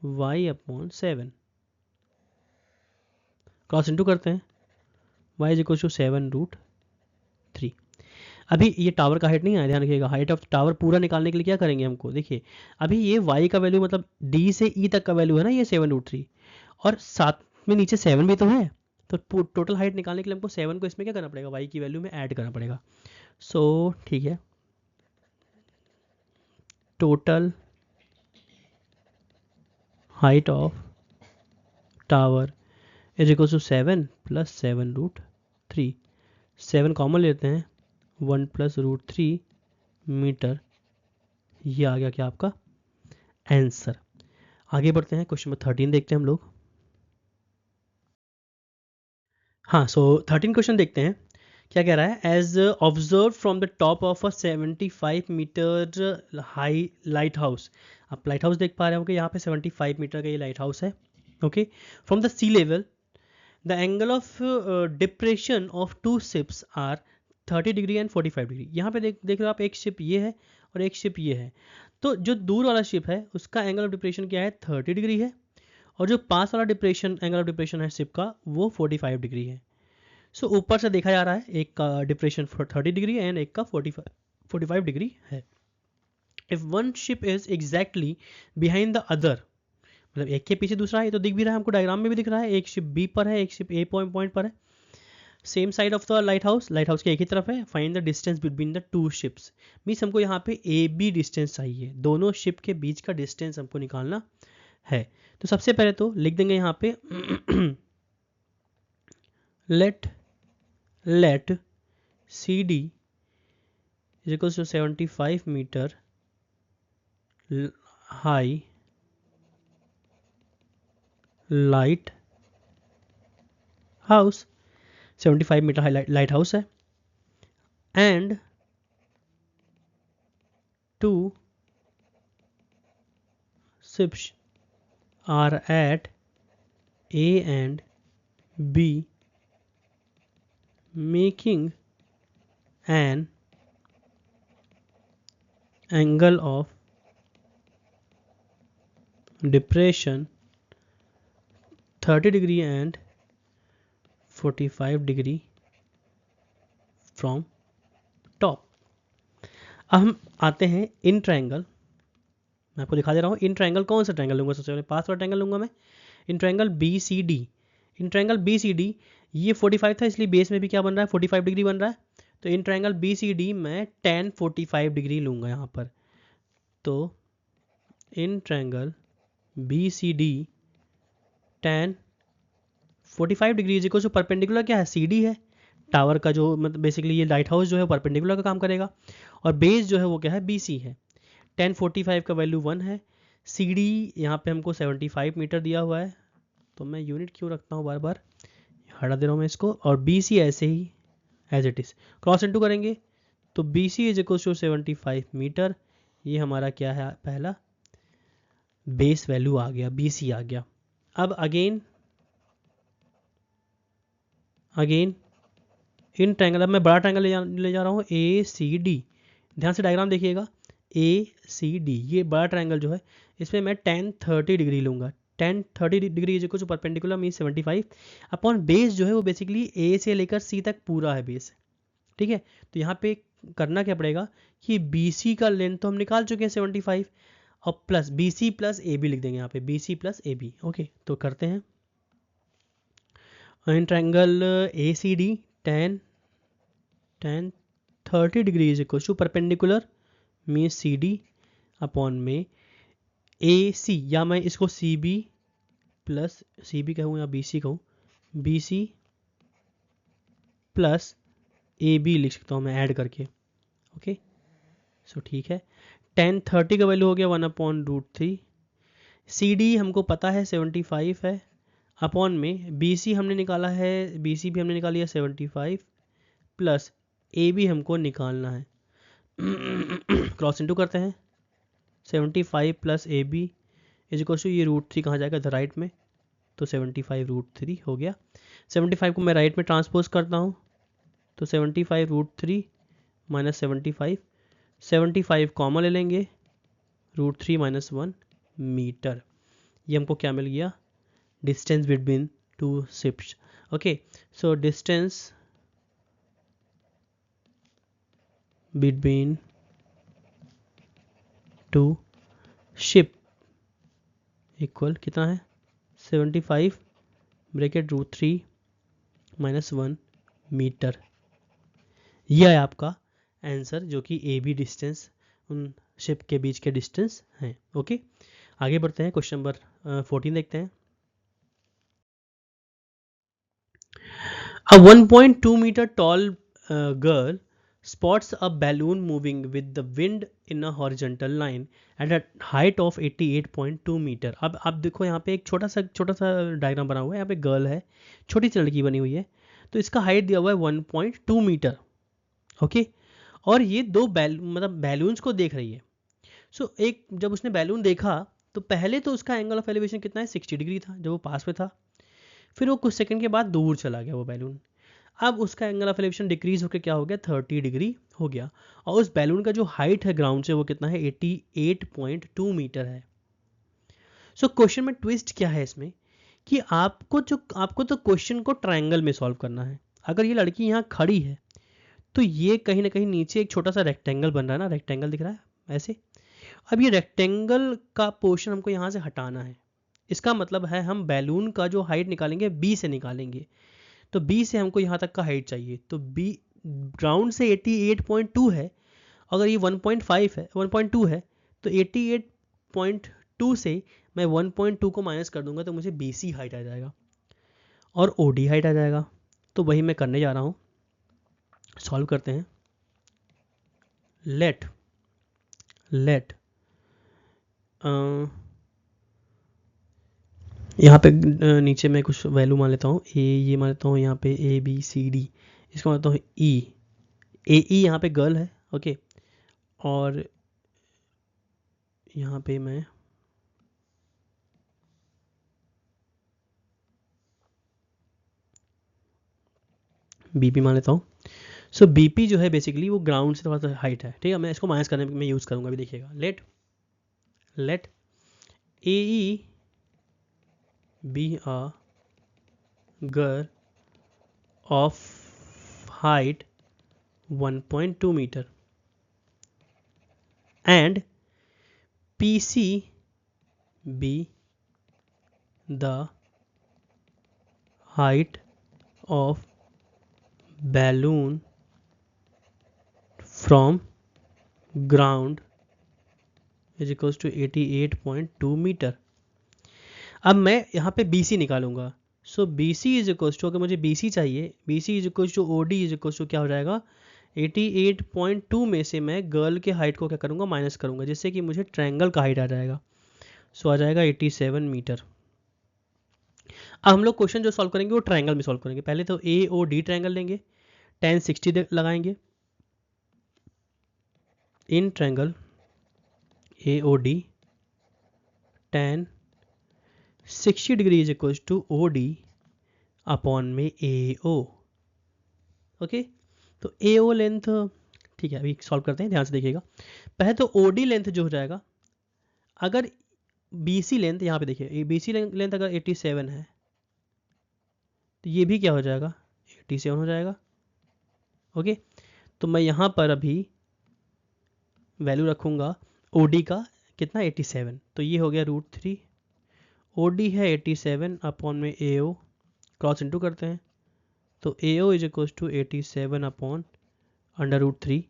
y upon 7, cross into करते हैं, y इज इक्वल्स टू 7√3। अभी ये टावर का हाइट नहीं आया, ध्यान रखिएगा, हाइट ऑफ टावर पूरा निकालने के लिए क्या करेंगे हमको, देखिए अभी ये y का वैल्यू मतलब d से e तक का वैल्यू है ना ये 7√3, और साथ में नीचे 7 भी तो है, तो टोटल हाइट निकालने के लिए हमको 7 को इसमें क्या करना पड़ेगा, y की वैल्यू में ऐड करना पड़ेगा। सो ठीक है, total height of tower is equal to 7 plus 7√3, 7 common लेते हैं, 1 प्लस √3 मीटर। ये आ गया क्या आपका आंसर। आगे बढ़ते हैं, क्वेश्चन नंबर 13 देखते हैं हम लोग। हाँ, सो 13 क्वेश्चन देखते हैं क्या कह रहा है। As observe from the top of a 75 metre high light house, आप लाइट हाउस देख पा रहे हो कि यहाँ पे 75 मीटर का ये लाइट हाउस है। Okay, from the sea level the angle of depression of two ships are 30 degree and 45 degree. यहाँ पे देख रहे हो आप, एक शिप ये है और एक शिप ये है। तो जो दूर वाला शिप है उसका एंगल ऑफ डिप्रेशन क्या है, 30 डिग्री है, और जो पास वाला डिप्रेशन एंगल ऑफ डिप्रेशन है शिप का वो 45 डिग्री है। सो ऊपर से देखा जा रहा है एक का डिप्रेशन 30 डिग्री एंड एक का 45 डिग्री है। If one ship is exactly behind the other, मतलब एक के पीछे दूसरा है, ये तो दिख भी रहा है हमको, डायग्राम में भी दिख रहा है, एक शिप बी पर है, एक शिप ए पॉइंट पर है, same side of the light house के एक ही तरफ है। Find the distance between the two ships, means हमको यहाँ पे ए बी डिस्टेंस चाहिए, दोनों शिप के बीच का डिस्टेंस हमको निकालना है। तो सबसे पहले तो लिख देंगे यहाँ पे let CD is equals to 75 meter high light house, 75 metre high light house है, and two ships are at A and B making an angle of depression 30 degree and 45 degree from top। अब हम आते हैं in triangle, मैं आपको दिखा दे रहा हूँ इन ट्रायंगल। कौन सा ट्रायंगल लूंगा, सबसे पहले पास वाला ट्रायंगल लूंगा मैं, in triangle B C D. In triangle B C D ये 45 था, इसलिए बेस में भी क्या बन रहा है, 45 डिग्री बन रहा है। तो in triangle B C D मैं tan 45 डिग्री लूंगा यहाँ पर। तो in triangle B C D tan 45 degree is equal to perpendicular क्या है, सी डी है, टावर का जो मतलब बेसिकली ये लाइट हाउस जो है परपेंडिकुलर का काम करेगा, और बेस जो है वो क्या है, बी सी है। tan 45 का वैल्यू 1 है, सी डी यहाँ पे हमको 75 मीटर दिया हुआ है, तो मैं यूनिट क्यों रखता हूँ बार बार, हटा दे रहा हूँ मैं इसको, और बी सी ऐसे ही as it is cross into करेंगे, तो B C is equal to 75 metre, ये हमारा क्या है, पहला बेस वैल्यू आ गया, बी सी आ गया। अब अगेन इन ट्रायंगल, अब मैं बड़ा ट्रायंगल ले जा रहा हूँ ए सी डी, ध्यान से डायग्राम देखिएगा, ए सी डी ये बड़ा ट्रायंगल जो है इसमें मैं tan 30 डिग्री लूंगा। tan 30 degree is equal to perpendicular mean 75 upon base जो है वो बेसिकली ए से लेकर सी तक पूरा है बेस, ठीक है। तो यहाँ पे करना क्या पड़ेगा कि बी सी का लेंथ तो हम निकाल चुके हैं 75, और plus B C plus A B लिख देंगे यहाँ पे, B C plus A B. Okay, तो करते हैं in triangle A C D tan 30 degree is equal to perpendicular mean C D upon में ए सी, या मैं इसको C B plus C B कहूँ या बी सी कहूँ, B C plus A B लिख सकता हूँ मैं ऐड करके। ओके, सो ठीक है, tan 30 का वैल्यू हो गया 1/√3, सी डी हमको पता है 75 है, अपॉन में बी सी हमने निकाला है, बी सी भी हमने निकाली है 75, प्लस ए बी हमको निकालना है क्रॉस इनटू करते हैं, 75 plus A B is equal to ये √3 कहाँ जाएगा, इधर राइट में, तो 75√3 हो गया। 75 को मैं राइट में ट्रांसपोज करता हूँ, तो 75√3 माइनस 75 कॉमन ले लेंगे, √3 - 1 मीटर, ये हमको क्या मिल गया, distance between two ships. Okay, so distance between two ship equal कितना है, 75 ब्रैकेट √3 - 1 मीटर। यह है आपका आंसर, जो कि ए बी डिस्टेंस उन शिप के बीच के डिस्टेंस हैं। ओके, आगे बढ़ते हैं, क्वेश्चन नंबर 14 देखते हैं। A 1.2 meter tall girl spots a balloon moving with the wind in a horizontal line at a height of 88.2 metre. अब आप देखो यहाँ पे एक छोटा सा डायग्राम बना हुआ है, यहाँ पे गर्ल है, छोटी सी लड़की बनी हुई है, तो इसका हाइट दिया हुआ है 1.2 मीटर। ओके, और ये दो मतलब बैलून्स को देख रही है। सो एक जब उसने बैलून देखा तो पहले तो उसका एंगल ऑफ एलिवेशन कितना है, 60 डिग्री था जब वो पास में था, फिर वो कुछ सेकंड के बाद दूर चला गया वो बैलून। अब उसका एंगल ऑफ एलिवेशन डिक्रीज होकर क्या हो गया, 30 डिग्री हो गया। और उस बैलून का जो हाइट है ग्राउंड से वो कितना है, 88.2 मीटर है। सो क्वेश्चन में ट्विस्ट क्या है इसमें कि आपको तो क्वेश्चन को ट्रायंगल में सॉल्व करना है। अगर ये लड़की यहाँ खड़ी है तो ये कहीं ना कहीं नीचे एक छोटा सा रेक्टेंगल बन रहा है ना, रेक्टेंगल दिख रहा है ऐसे। अब ये रेक्टेंगल का पोर्शन हमको यहाँ से हटाना है। इसका मतलब है हम बैलून का जो हाइट निकालेंगे बी से निकालेंगे। तो बी से हमको यहाँ तक का हाइट चाहिए, तो बी ग्राउंड से 88.2 है, अगर ये 1.5 है 1.2 है तो 88.2 से मैं 1.2 को माइनस कर दूंगा तो मुझे बी सी हाइट आ जाएगा और ओ डी हाइट आ जाएगा। तो वही मैं करने जा रहा हूँ, सॉल्व करते हैं। लेट यहाँ पे नीचे मैं कुछ वैल्यू मान लेता हूँ, ये मान लेता हूँ यहाँ पे ए बी सी डी, इसको मान लेता हूँ ई, ए ई यहाँ पे गर्ल है, ओके। और यहाँ पे मैं बीपी मान लेता हूँ। सो बीपी जो है बेसिकली वो ग्राउंड से थोड़ा सा हाइट है, ठीक है। मैं इसको माइनस करने में यूज़ करूँगा, अभी देखिएगा। Let A E be a girl of height 1.2 meter and PC be the height of balloon from ground is equals to 88.2 metre. अब मैं यहाँ पे BC निकालूंगा। So BC is equals to, अगर मुझे BC चाहिए, BC is equals to OD is equals to क्या हो जाएगा, 88.2 में से मैं गर्ल के हाइट को क्या करूँगा, माइनस करूँगा, जिससे कि मुझे ट्रायंगल का हाइट आ जाएगा। सो आ जाएगा 87 मीटर। अब हम लोग क्वेश्चन जो सॉल्व करेंगे वो ट्रायंगल में सॉल्व करेंगे। पहले तो AOD ट्रायंगल लेंगे, tan 60 लगाएंगे in triangle AOD tan 60 degree is equals to OD upon में AO, ओके। तो AO लेंथ, ठीक है, अभी सॉल्व करते हैं, ध्यान से देखिएगा। पहले तो OD लेंथ जो हो जाएगा, अगर BC लेंथ यहाँ पे देखिए, BC लेंथ अगर 87 है तो ये भी क्या हो जाएगा, 87 हो जाएगा, ओके। तो मैं यहाँ पर अभी वैल्यू रखूँगा OD का कितना, 87, तो ये हो गया √3। OD है 87 अपॉन में AO, क्रॉस इंटू करते हैं, तो AO is equal to 87 upon √3,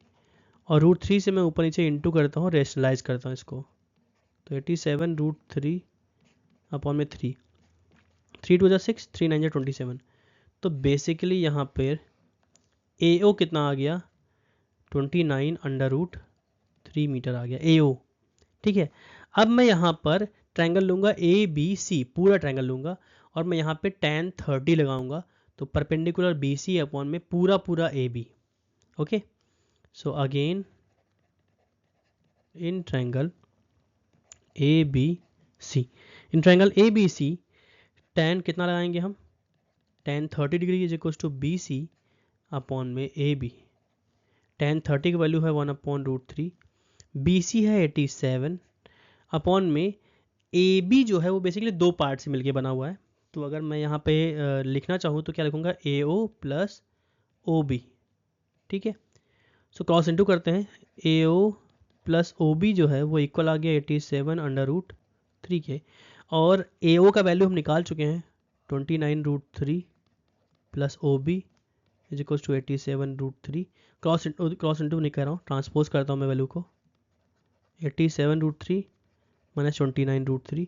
और √3 से मैं ऊपर नीचे इंटू करता हूँ, रेशनलाइज करता हूँ इसको, तो 87 √3 अपॉन में 3, 3 2 6, 3 9 27। तो बेसिकली यहाँ पर AO कितना आ गया, 29√3 मीटर आ गया AO, ठीक है। अब मैं यहाँ पर ट्रायंगल लूँगा ABC, पूरा ट्रायंगल लूँगा, और मैं यहाँ पे tan 30 लगाऊंगा, तो परपेंडिकुलर BC अपॉन में पूरा AB, okay. So again in triangle ABC, in triangle ABC tan कितना लगाएंगे हम, tan 30 degree is equal to BC upon में AB। tan 30 की वैल्यू है 1/√3, BC है 87 अपॉन में AB जो है वो बेसिकली दो पार्ट से मिलके बना हुआ है। तो अगर मैं यहाँ पे लिखना चाहूँ तो क्या लिखूँगा, AO प्लस OB, ठीक है। सो क्रॉस इंटू करते हैं, AO प्लस OB जो है वो इक्वल आ गया 87√3 के, और AO का वैल्यू हम निकाल चुके हैं 29√3 plus OB is equal to 87√3। Cross into नहीं कर रहा हूँ, ट्रांसपोज करता हूँ मैं वैल्यू को, 87√3 माइनस 29√3,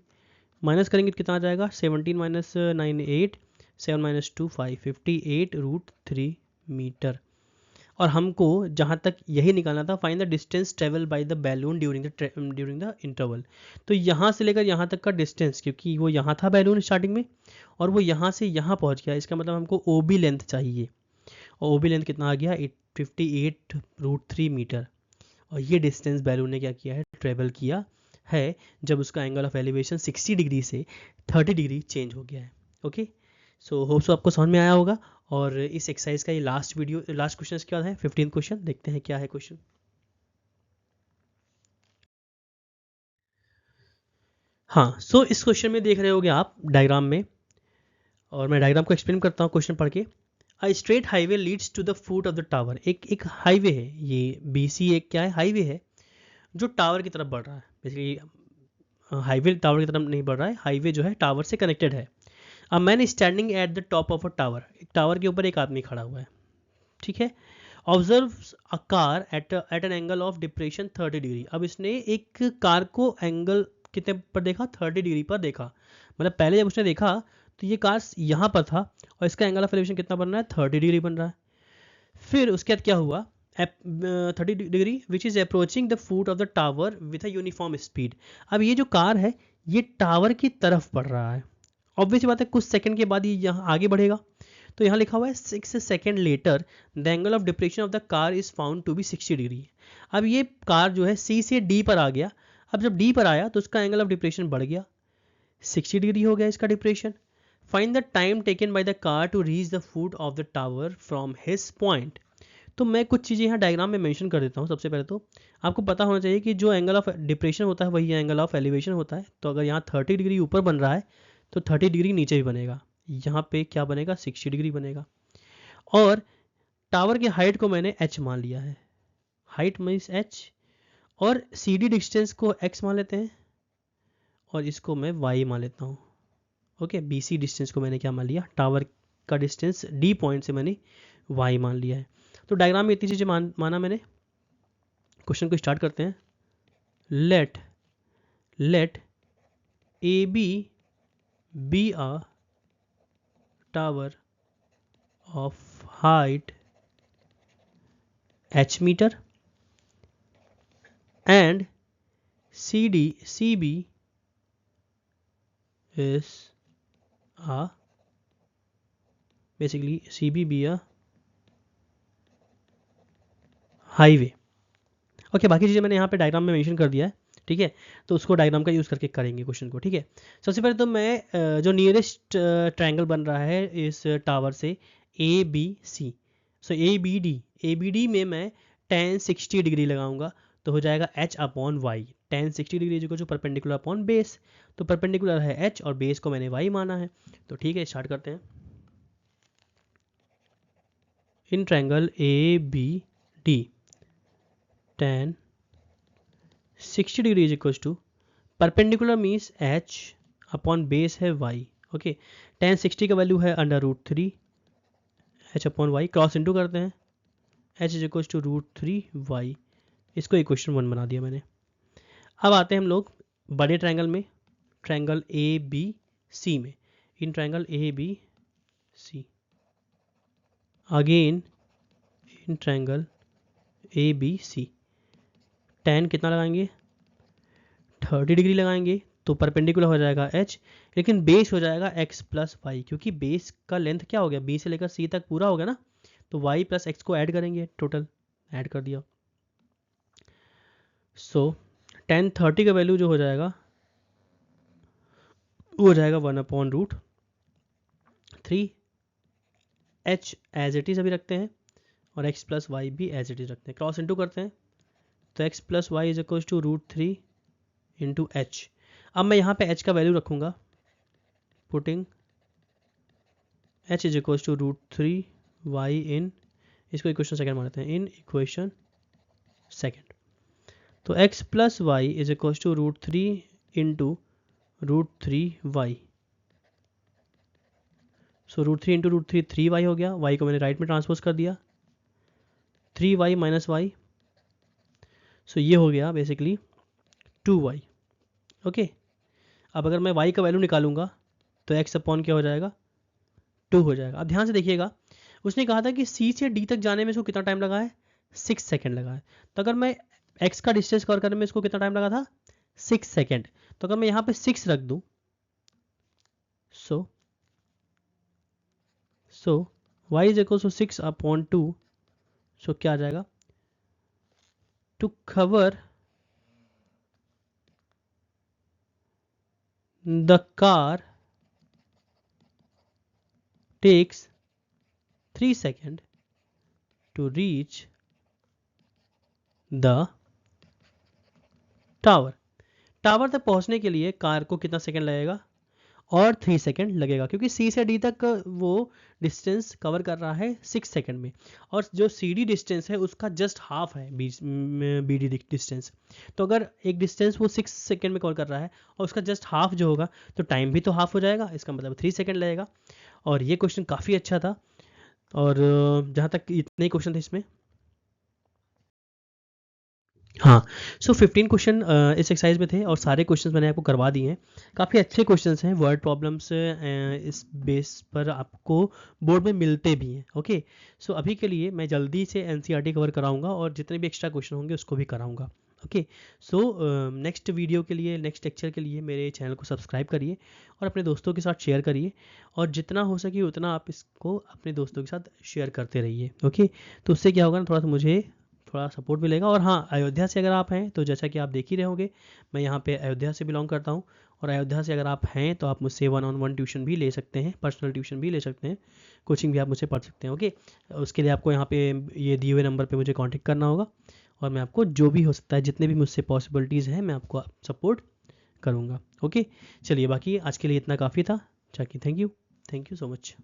माइनस करेंगे तो कितना आ जाएगा, 17 माइनस 9 8, 7 माइनस 2 5, 58√3 मीटर। और हमको जहाँ तक यही निकालना था, find the distance travel by the balloon during the interval. तो यहाँ से लेकर यहाँ तक का डिस्टेंस, क्योंकि वो यहाँ था बैलून स्टार्टिंग में और वो यहाँ से यहाँ पहुँच गया, इसका मतलब हमको OB लेंथ चाहिए, और OB लेंथ कितना आ गया, 58√3 मीटर। और ये डिस्टेंस बैलून ने क्या किया है, ट्रेवल किया है, जब उसका एंगल ऑफ एलिवेशन 60 डिग्री से 30 डिग्री चेंज हो गया है, ओके। सो होप सो आपको समझ में आया होगा। और इस एक्सरसाइज का ये लास्ट क्वेश्चन क्या है, 15 क्वेश्चन, देखते हैं क्या है क्वेश्चन। हाँ, सो इस क्वेश्चन में देख रहे होगे आप डायग्राम में, और मैं डायग्राम को एक्सप्लेन करता हूँ क्वेश्चन पढ़ के। A straight highway leads to the foot of the tower. एक हाईवे है, ये BC एक क्या है, हाईवे है जो टावर की तरफ बढ़ रहा है। बेसिकली हाईवे टावर की तरफ नहीं बढ़ रहा है, हाईवे जो है टावर से कनेक्टेड है। A man standing at the top of a tower, एक टावर के ऊपर एक आदमी खड़ा हुआ है, ठीक है। Observes a car eight an angle of depression 30 degree. अब इसने एक कार को एंगल कितने पर देखा, 30 डिग्री पर देखा। मतलब पहले जब उसने देखा तो ये कार यहाँ पर था, और इसका एंगल ऑफ एलिवेशन कितना बन रहा है, 30 डिग्री बन रहा है। फिर उसके बाद क्या हुआ, 30 degree which is approaching the foot of the tower with a uniform speed. अब ये जो कार है ये टावर की तरफ बढ़ रहा है। ऑब्वियस बात है कुछ सेकंड के बाद ये यहाँ आगे बढ़ेगा। तो यहाँ लिखा हुआ है 6 second later the angle of depression of the car is found to be 60 degree. अब ये कार जो है C से D पर आ गया। अब जब D पर आया तो उसका एंगल ऑफ डिप्रेशन बढ़ गया, 60 डिग्री हो गया इसका depression. Find the time taken by the car to reach the foot of the tower from his point. तो मैं कुछ चीज़ें यहाँ डायग्राम में मेंशन कर देता हूँ। सबसे पहले तो आपको पता होना चाहिए कि जो एंगल ऑफ डिप्रेशन होता है वही एंगल ऑफ एलिवेशन होता है। तो अगर यहाँ 30 डिग्री ऊपर बन रहा है तो 30 डिग्री नीचे भी बनेगा, यहाँ पे क्या बनेगा, 60 डिग्री बनेगा। और टावर की हाइट को मैंने h मान लिया है, हाइट मीन्स h, और CD डिस्टेंस को x मान लेते हैं, और इसको मैं y मान लेता हूँ। ओके, BC डिस्टेंस को मैंने क्या मान लिया, टावर का डिस्टेंस D पॉइंट से मैंने y मान लिया है। तो डायग्राम में इतनी चीज़ें माना मैंने। क्वेश्चन को स्टार्ट करते हैं। Let AB be a tower of height h meter and CB is a, basically CB be a highway. Okay, बाकी चीज़ें मैंने यहाँ पे डायग्राम में मेंशन कर दिया है, ठीक है। तो उसको डायग्राम का यूज़ करके करेंगे क्वेश्चन को, ठीक है। सबसे पहले तो मैं जो नियरेस्ट ट्रायंगल बन रहा है इस टावर से ABC, सो ABD में मैं tan 60 डिग्री लगाऊंगा, तो हो जाएगा h upon Y. tan 60 degree जो परपेंडिकुलर अपॉन बेस, तो परपेंडिकुलर है h और बेस को मैंने y माना है। तो ठीक है, स्टार्ट करते हैं। In triangle ABD tan 60 degree is equal to, perpendicular means h upon base है y। ओके, tan 60 का वैल्यू है √3 h upon y, cross into करते हैं, h is equal to √3y। इसको इक्वेशन 1 बना दिया मैंने। अब आते हैं हम लोग बड़े ट्रायंगल में, ट्रायंगल ABC में। In triangle ABC again, in triangle ABC tan कितना लगाएंगे, 30 डिग्री लगाएंगे, तो परपेंडिकुलर हो जाएगा h, लेकिन बेस हो जाएगा x प्लस वाई, क्योंकि बेस का लेंथ क्या हो गया, B से लेकर C तक पूरा हो गया ना। तो y प्लस एक्स को ऐड करेंगे, टोटल ऐड कर दिया। सो tan 30 का वैल्यू जो हो जाएगा वो हो जाएगा 1/√3। h एज इट इज अभी रखते हैं, और x प्लस वाई भी एज इट इज रखते हैं, क्रॉस इंटू करते हैं, तो x plus Y is equal to √3 into H. अब मैं यहाँ पे h का वैल्यू रखूँगा, putting h is equal to √3y in, इसको इक्वेशन सेकेंड मानते हैं, इन इक्वेशन सेकेंड। तो x plus Y is equal to √3 into √3y। So √3 into √3 3y हो गया, y को मैंने राइट में ट्रांसपोज कर दिया, 3y माइनस वाई, सो ये हो गया बेसिकली 2y। ओके, अब अगर मैं y का वैल्यू निकालूंगा तो x अपॉन क्या हो जाएगा, 2 हो जाएगा। अब ध्यान से देखिएगा, उसने कहा था कि C से D तक जाने में इसको कितना टाइम लगा है, 6 सेकेंड लगा है। तो अगर मैं x का डिस्टेंस कवर करने में इसको कितना टाइम लगा था, 6 सेकेंड। तो अगर मैं यहाँ पे 6 रख दूँ, so y is equal to 6 upon 2, so क्या आ जाएगा, to cover the car takes 3 seconds to reach the tower. Tower तक पहुंचने के लिए कार को कितना सेकंड लगेगा? और 3 सेकंड लगेगा, क्योंकि सी से डी तक वो डिस्टेंस कवर कर रहा है 6 सेकंड में, और जो सी डी डिस्टेंस है उसका जस्ट हाफ है बी डी डिस्टेंस। तो अगर एक डिस्टेंस वो 6 सेकंड में कवर कर रहा है और उसका जस्ट हाफ जो होगा, तो टाइम भी तो हाफ हो जाएगा, इसका मतलब 3 सेकंड लगेगा। और ये क्वेश्चन काफ़ी अच्छा था, और जहाँ तक इतने ही क्वेश्चन थे इसमें। हाँ, सो 15 क्वेश्चन इस एक्सरसाइज में थे, और सारे क्वेश्चंस मैंने आपको करवा दिए हैं। काफ़ी अच्छे क्वेश्चंस हैं, वर्ड प्रॉब्लम्स इस बेस पर आपको बोर्ड में मिलते भी हैं। ओके, सो अभी के लिए मैं जल्दी से एनसीईआरटी कवर कराऊंगा, और जितने भी एक्स्ट्रा क्वेश्चन होंगे उसको भी कराऊंगा। ओके, सो नेक्स्ट वीडियो के लिए, नेक्स्ट लेक्चर के लिए मेरे चैनल को सब्सक्राइब करिए और अपने दोस्तों के साथ शेयर करिए, और जितना हो सके उतना आप इसको अपने दोस्तों के साथ शेयर करते रहिए। ओके, तो उससे क्या होगा ना, थोड़ा सा मुझे थोड़ा सपोर्ट मिलेगा। और हाँ, अयोध्या से अगर आप हैं तो जैसा कि आप देख ही रहे होंगे, मैं यहाँ पे अयोध्या से बिलोंग करता हूँ, और अयोध्या से अगर आप हैं तो आप मुझसे 1-on-1 ट्यूशन भी ले सकते हैं, पर्सनल ट्यूशन भी ले सकते हैं, कोचिंग भी आप मुझसे पढ़ सकते हैं। ओके, उसके लिए आपको यहाँ पे ये दिए हुए नंबर पे मुझे कांटेक्ट करना होगा, और मैं आपको जो भी हो सकता है, जितने भी मुझसे पॉसिबिलिटीज़ हैं, मैं आपको सपोर्ट करूँगा। ओके, चलिए, बाकी आज के लिए इतना काफ़ी था। चाकी, थैंक यू सो मच।